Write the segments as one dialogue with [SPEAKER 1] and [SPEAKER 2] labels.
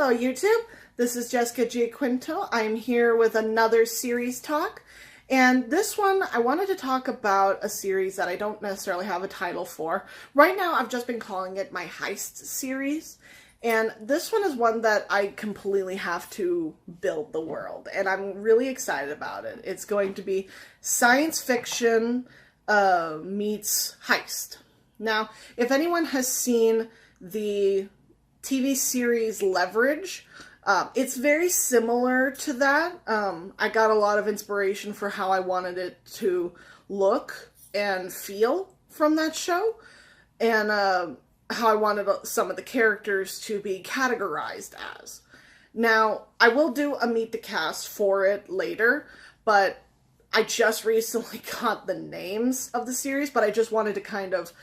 [SPEAKER 1] Hello YouTube, this is Jessica Giaquinto. I'm here with another series talk, and this one I wanted to talk about a series that I don't necessarily have a title for. Right now I've just been calling it my Heist series, and this one is one that I completely have to build the world, and I'm really excited about it. It's going to be science fiction meets Heist. Now, if anyone has seen the TV series Leverage, it's very similar to that. I got a lot of inspiration for how I wanted it to look and feel from that show, and how I wanted some of the characters to be categorized as. Now, I will do a Meet the Cast for it later, but I just recently got the names of the series, but I just wanted to kind of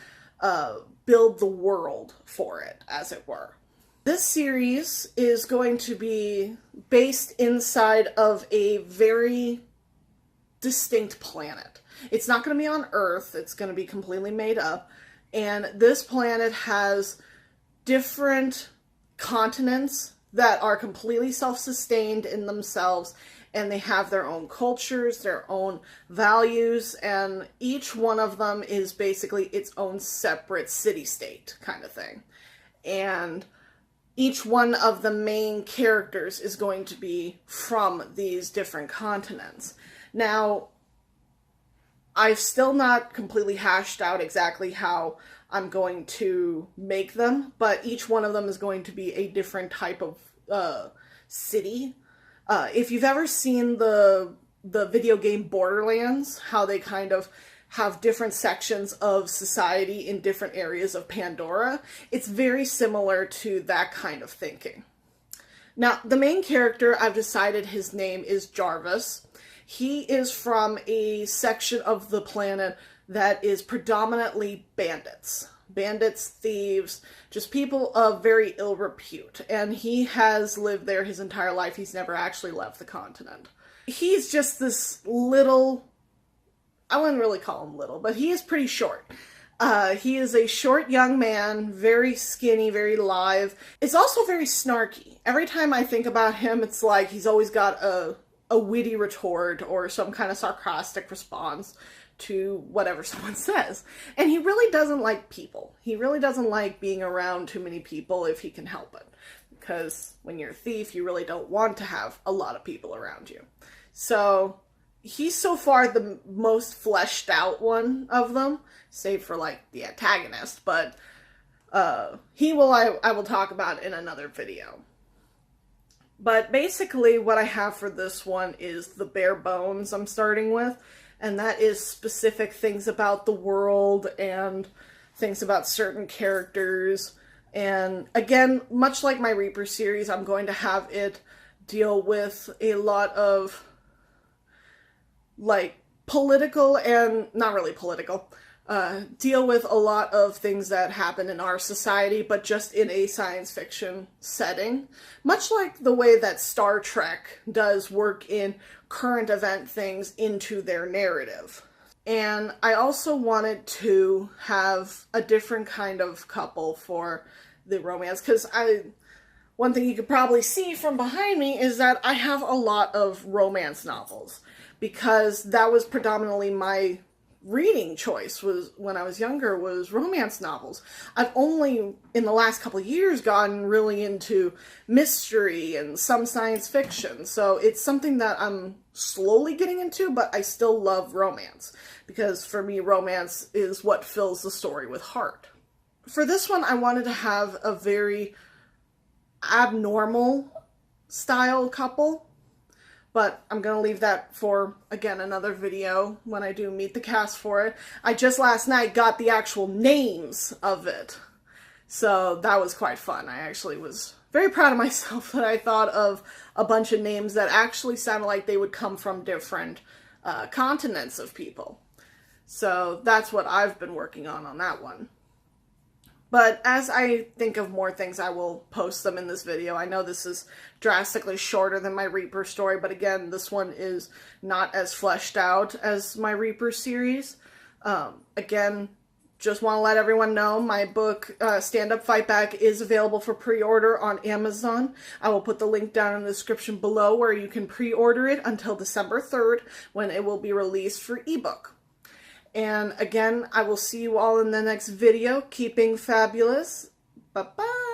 [SPEAKER 1] build the world for it, as it were. This series is going to be based inside of a very distinct planet. It's not going to be on Earth, it's going to be completely made up, and this planet has different continents that are completely self-sustained in themselves, and they have their own cultures, their own values, and each one of them is basically its own separate city-state kind of thing. And each one of the main characters is going to be from these different continents. Now, I've still not completely hashed out exactly how I'm going to make them, but each one of them is going to be a different type of city. If you've ever seen the video game Borderlands, how they kind of have different sections of society in different areas of Pandora, it's very similar to that kind of thinking. Now, the main character, I've decided his name is Jarvis. He is from a section of the planet that is predominantly bandits. Bandits, thieves, just people of very ill repute. And he has lived there his entire life. He's never actually left the continent. He's just this little, I wouldn't really call him little, but he is pretty short. He is a short young man, very skinny, very live. It's also very snarky. Every time I think about him, it's like he's always got a witty retort or some kind of sarcastic response to whatever someone says. And he really doesn't like people. He really doesn't like being around too many people if he can help it. Because when you're a thief, you really don't want to have a lot of people around you. So he's so far the most fleshed out one of them, save for like the antagonist, but I will talk about in another video. But basically what I have for this one is the bare bones I'm starting with, and that is specific things about the world and things about certain characters. And again, much like my Reaper series, I'm going to have it deal with a lot of like political and not really political, deal with a lot of things that happen in our society, but just in a science fiction setting. Much like the way that Star Trek does work in current event things into their narrative. And I also wanted to have a different kind of couple for the romance, because one thing you could probably see from behind me is that I have a lot of romance novels, because that was predominantly my reading choice was when I was younger, was romance novels. I've only in the last couple of years gotten really into mystery and some science fiction, so it's something that I'm slowly getting into, but I still love romance, because for me romance is what fills the story with heart. For this one I wanted to have a very abnormal style couple, but I'm going to leave that for, again, another video when I do Meet the Cast for it. I just last night got the actual names of it, so that was quite fun. I actually was very proud of myself that I thought of a bunch of names that actually sounded like they would come from different continents of people. So that's what I've been working on that one. But as I think of more things, I will post them in this video. I know this is drastically shorter than my Reaper story, but again, this one is not as fleshed out as my Reaper series. Again, just want to let everyone know my book, Stand Up Fight Back, is available for pre-order on Amazon. I will put the link down in the description below where you can pre-order it until December 3rd when it will be released for ebook. And again, I will see you all in the next video. Keeping fabulous. Bye-bye.